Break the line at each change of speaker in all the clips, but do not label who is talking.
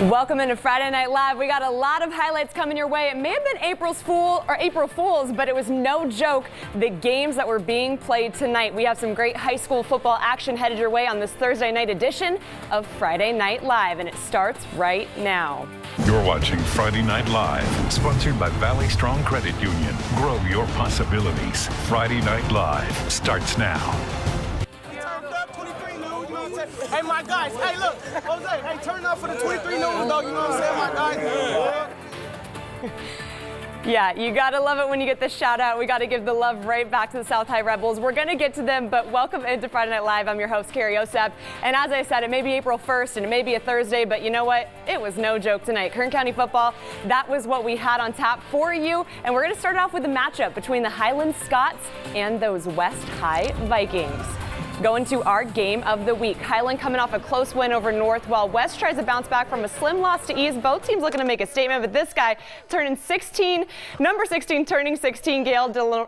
Welcome into Friday Night Live. We got a lot of highlights coming your way. It may have been April Fools, but it was no joke, the games that were being played tonight. We have some great high school football action headed your way on this Thursday night edition of Friday Night Live, and it starts right now.
You're watching Friday Night Live, sponsored by Valley Strong Credit Union. Grow your possibilities. Friday Night Live starts now.
Hey, my guys, hey, look, Jose, hey, turn up for the 23 news, though, you know what I'm saying, my guys?
Yeah, you gotta love it when you get this shout out. We gotta give the love right back to the South High Rebels. We're gonna get to them, but welcome into Friday Night Live. I'm your host, Carrie Osep. And as I said, it may be April 1st and it may be a Thursday, but you know what? It was no joke tonight. Kern County football, that was what we had on tap for you. And we're gonna start off with a matchup between the Highland Scots and those West High Vikings. Going to our game of the week. Highland coming off a close win over North, while West tries to bounce back from a slim loss to East. Both teams looking to make a statement, but this guy turning 16, number 16 turning 16, Gail De La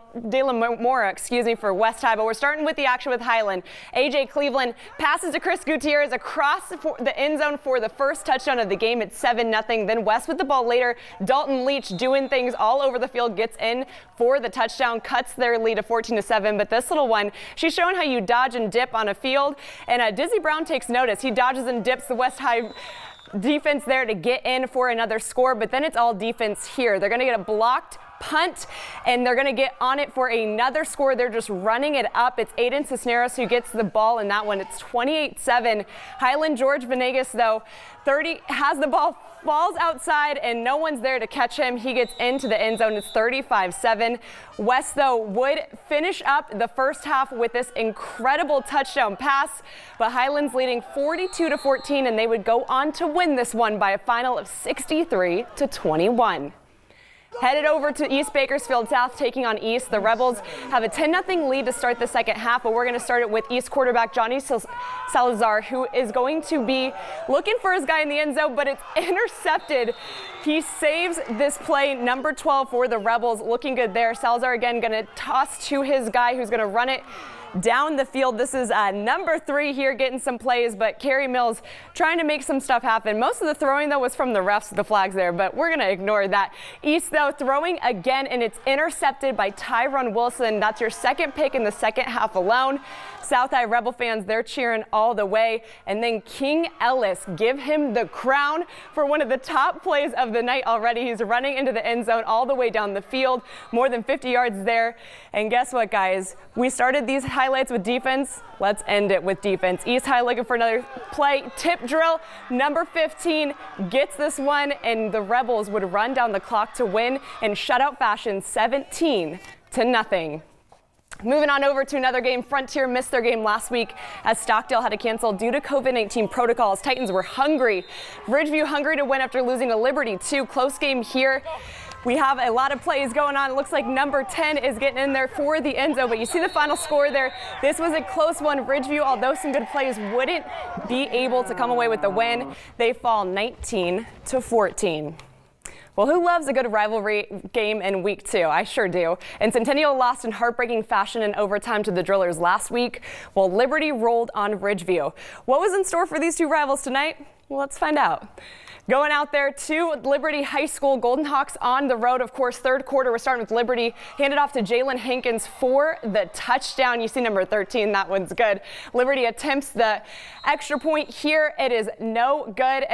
Mora, for West High. But we're starting with the action with Highland. AJ Cleveland passes to Chris Gutierrez across the end zone for the first touchdown of the game. It's 7-0. Then West with the ball later. Dalton Leach doing things all over the field, gets in for the touchdown, cuts their lead to 14-7. But this little one, she's showing how you dodge and dip on a field, and Dizzy Brown takes notice. He dodges and dips the West High defense there to get in for another score, but then it's all defense here. They're going to get a blocked punt, and they're going to get on it for another score. They're just running it up. It's Aiden Cisneros who gets the ball in that one. It's 28-7. Highland George Venegas, though, 30 has the ball, falls outside, and no one's there to catch him. He gets into the end zone. It's 35-7. West, though, would finish up the first half with this incredible touchdown pass, but Highland's leading 42-14, and they would go on to win this one by a final of 63-21. Headed over to East Bakersfield South, taking on East. The Rebels have a 10-0 lead to start the second half, but we're going to start it with East quarterback Johnny Salazar, who is going to be looking for his guy in the end zone, but it's intercepted. He saves this play, number 12 for the Rebels. Looking good there. Salazar again going to toss to his guy, who's going to run it down the field. This is number 3 here getting some plays, but Kerry Mills trying to make some stuff happen. Most of the throwing, though, was from the refs with the flags there, but we're going to ignore that. East, though, throwing again, and it's intercepted by Tyron Wilson. That's your second pick in the second half alone. South High Rebel fans, they're cheering all the way. And then King Ellis, give him the crown for one of the top plays of the night already. He's running into the end zone all the way down the field, more than 50 yards there. And guess what, guys? We started these highlights with defense. Let's end it with defense. East High looking for another play. Tip drill. Number 15 gets this one, and the Rebels would run down the clock to win in shutout fashion, 17-0. Moving on over to another game. Frontier missed their game last week as Stockdale had to cancel due to COVID-19 protocols. Titans were hungry. Ridgeview hungry to win after losing to Liberty, too. Close game here. We have a lot of plays going on. It looks like number 10 is getting in there for the end zone, but you see the final score there. This was a close one. Ridgeview, although some good plays, wouldn't be able to come away with the win. They fall 19-14. Well, who loves a good rivalry game in week 2? I sure do. And Centennial lost in heartbreaking fashion in overtime to the Drillers last week, while Liberty rolled on Ridgeview. What was in store for these two rivals tonight? Well, let's find out. Going out there to Liberty High School, Golden Hawks on the road. Of course, third quarter, we're starting with Liberty. Handed off to Jalen Hankins for the touchdown. You see number 13, that one's good. Liberty attempts the extra point here. It is no good,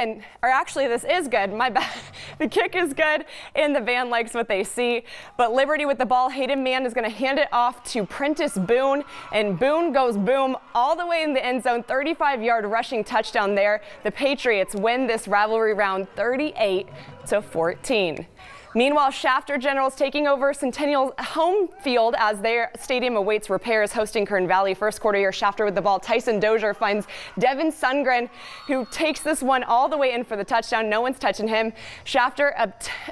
or actually this is good, my bad. The kick is good, and the van likes what they see. But Liberty with the ball, Hayden Mann is gonna hand it off to Prentice Boone, and Boone goes boom all the way in the end zone, 35-yard rushing touchdown there. The Patriots win this rivalry round 38-14. Meanwhile, Shafter Generals taking over Centennial's home field as their stadium awaits repairs, hosting Kern Valley. First quarter here, Shafter with the ball. Tyson Dozier finds Devin Sundgren, who takes this one all the way in for the touchdown. No one's touching him. Shafter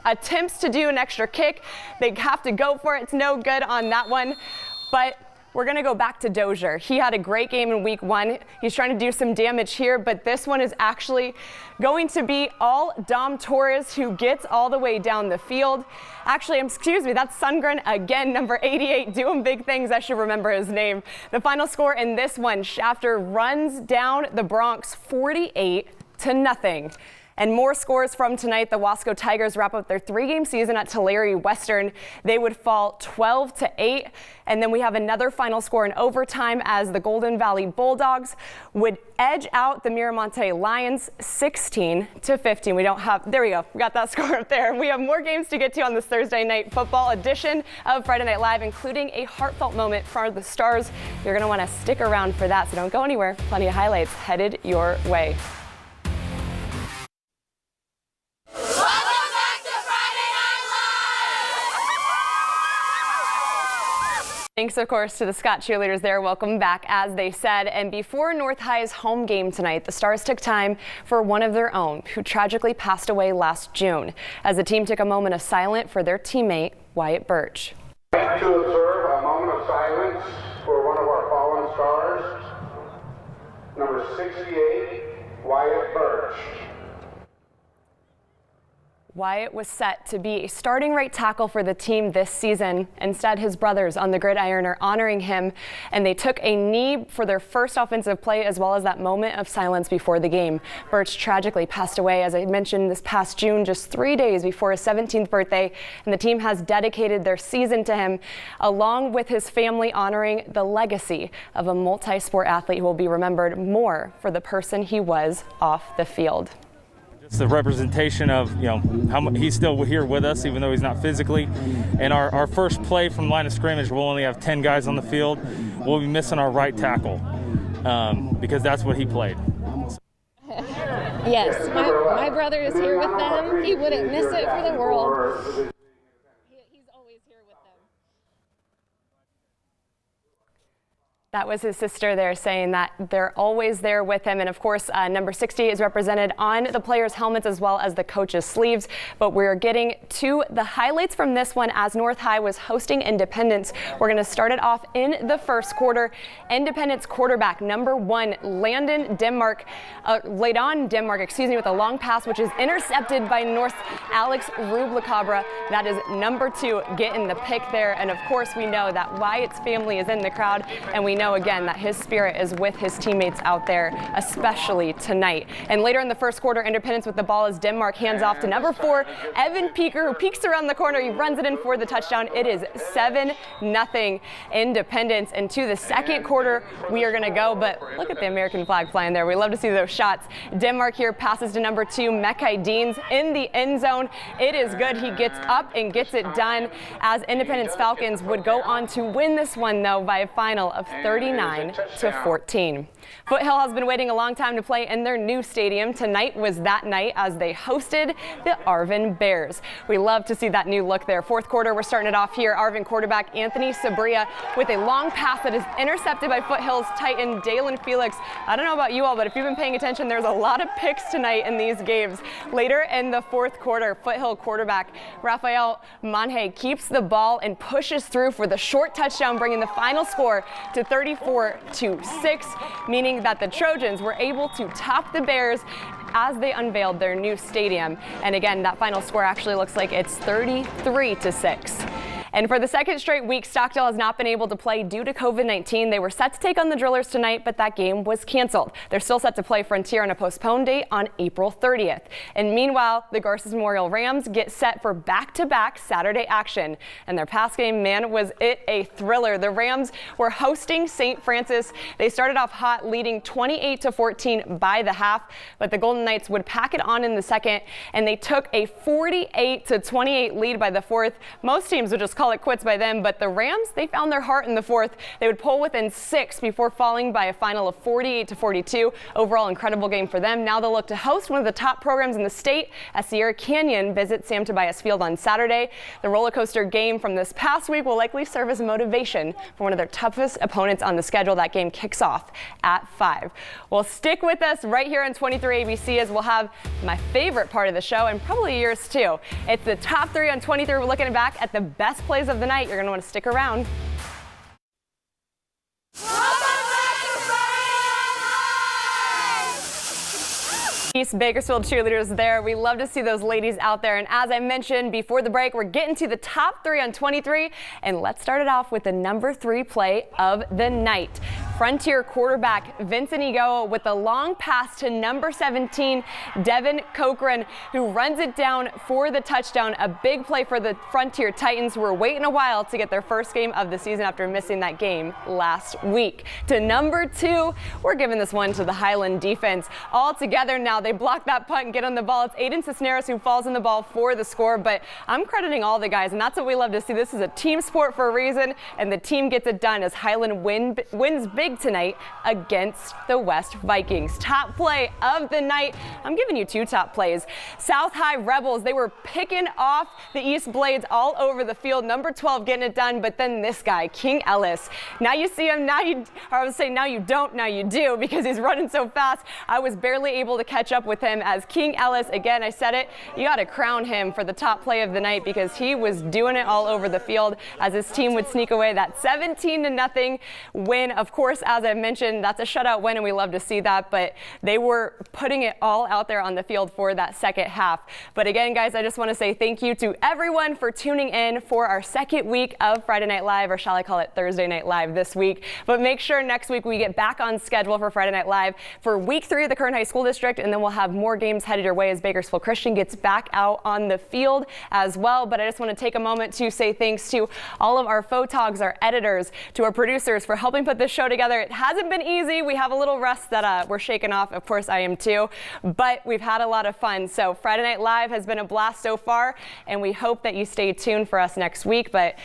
attempts to do an extra kick. They have to go for it. It's no good on that one, but we're going to go back to Dozier. He had a great game in week 1. He's trying to do some damage here, but this one is actually going to be all Dom Torres, who gets all the way down the field. Actually, excuse me, that's Sundgren again, number 88, doing big things. I should remember his name. The final score in this one, Shafter runs down the Bronx 48-0. And more scores from tonight. The Wasco Tigers wrap up their 3-game season at Tulare Western. They would fall 12-8. And then we have another final score in overtime as the Golden Valley Bulldogs would edge out the Miramonte Lions 16-15. We don't have, there we go. We got that score up there. We have more games to get to on this Thursday night football edition of Friday Night Live, including a heartfelt moment for the Stars. You're going to want to stick around for that, so don't go anywhere. Plenty of highlights headed your way. Thanks, of course, to the Scott cheerleaders there. Welcome back, as they said. And before North High's home game tonight, the Stars took time for one of their own who tragically passed away last June, as the team took a moment of silence for their teammate, Wyatt Birch.
I'd like to observe a moment of silence for one of our fallen Stars, number 68, Wyatt Birch.
Wyatt was set to be a starting right tackle for the team this season. Instead, his brothers on the gridiron are honoring him, and they took a knee for their first offensive play, as well as that moment of silence before the game. Birch tragically passed away, as I mentioned, this past June, just 3 days before his 17th birthday, and the team has dedicated their season to him, along with his family, honoring the legacy of a multi-sport athlete who will be remembered more for the person he was off the field.
It's the representation of, how he's still here with us, even though he's not physically. And our first play from line of scrimmage, we'll only have 10 guys on the field. We'll be missing our right tackle because that's what he played.
Yes, my brother is here with them. He wouldn't miss it for the world. He's always here with them.
That was his sister there saying that they're always there with him. And of course, number 60 is represented on the players' helmets as well as the coaches' sleeves. But we're getting to the highlights from this one as North High was hosting Independence. We're going to start it off in the first quarter. Independence quarterback number 1, Laid on Denmark, with a long pass, which is intercepted by North Alex Rublacabra. That is number 2 getting the pick there. And of course, we know that Wyatt's family is in the crowd, and we know again that his spirit is with his teammates out there, especially tonight. And later in the first quarter, Independence with the ball as Denmark hands off to number 4, Evan Peeker, who peeks around the corner. He runs it in for the touchdown. It is 7-0 Independence. And to the second quarter, we are going to go, but look at the American flag flying there. We love to see those shots. Denmark here passes to number 2, Mekai Deans in the end zone. It is good. He gets up and gets it done, as Independence Falcons would go on to win this one, though, by a final of 39-14. Foothill has been waiting a long time to play in their new stadium. Tonight was that night as they hosted the Arvin Bears. We love to see that new look there. Fourth quarter, we're starting it off here. Arvin quarterback Anthony Sabria with a long pass that is intercepted by Foothill's Titan Dalen Felix. I don't know about you all, but if you've been paying attention, there's a lot of picks tonight in these games. Later in the fourth quarter, Foothill quarterback Rafael Manhe keeps the ball and pushes through for the short touchdown, bringing the final score to 34-6, meaning that the Trojans were able to top the Bears as they unveiled their new stadium. And again, that final score actually looks like it's 33-6. And for the second straight week, Stockdale has not been able to play due to COVID-19. They were set to take on the Drillers tonight, but that game was canceled. They're still set to play Frontier on a postponed date on April 30th. And meanwhile, the Garces Memorial Rams get set for back-to-back Saturday action. And their past game, man, was it a thriller. The Rams were hosting St. Francis. They started off hot, leading 28-14 by the half, but the Golden Knights would pack it on in the second, and they took a 48-28 lead by the fourth. Most teams would just call it quits by then, but the Rams, they found their heart in the fourth. They would pull within 6 before falling by a final of 48-42. Overall, incredible game for them. Now they'll look to host one of the top programs in the state as Sierra Canyon visits Sam Tobias Field on Saturday. The roller coaster game from this past week will likely serve as motivation for one of their toughest opponents on the schedule. That game kicks off at 5. Well, stick with us right here on 23 ABC as we'll have my favorite part of the show, and probably yours too. It's the top 3 on 23. We're looking back at the best plays of the night. You're going to want to stick around. East Bakersfield cheerleaders there. We love to see those ladies out there. And as I mentioned before the break, we're getting to the top 3 on 23. And let's start it off with the number 3 play of the night. Frontier quarterback Vincent Ego with a long pass to number 17, Devin Cochran, who runs it down for the touchdown. A big play for the Frontier Titans, who were waiting a while to get their first game of the season after missing that game last week. To number 2, we're giving this one to the Highland defense. All together now, they block that punt and get on the ball. It's Aiden Cisneros who falls in the ball for the score, but I'm crediting all the guys, and that's what we love to see. This is a team sport for a reason, and the team gets it done as Highland wins big tonight against the West Vikings. Top play of the night. I'm giving you 2 top plays. South High Rebels, they were picking off the East Blades all over the field. Number 12 getting it done, but then this guy, King Ellis. Now you see him, now you don't, now you do, because he's running so fast. I was barely able to catch up with him as King Ellis, again, I said it, you got to crown him for the top play of the night because he was doing it all over the field as his team would sneak away that 17-0 win. Of course, as I mentioned, that's a shutout win, and we love to see that, but they were putting it all out there on the field for that second half. But again, guys, I just want to say thank you to everyone for tuning in for our second week of Friday Night Live, or shall I call it Thursday Night Live this week. But make sure next week we get back on schedule for Friday Night Live for week 3 of the Kern High School District, and then we'll have more games headed your way as Bakersfield Christian gets back out on the field as well. But I just want to take a moment to say thanks to all of our photogs, our editors, to our producers for helping put this show together. It hasn't been easy. We have a little rust that we're shaking off. Of course, I am too, but we've had a lot of fun. So Friday Night Live has been a blast so far, and we hope that you stay tuned for us next week. But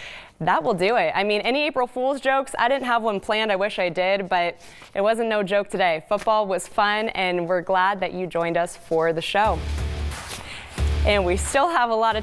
that will do it. I mean, any April Fool's jokes? I didn't have one planned. I wish I did, but it wasn't no joke today. Football was fun, and we're glad that you joined us for the show. And we still have a lot of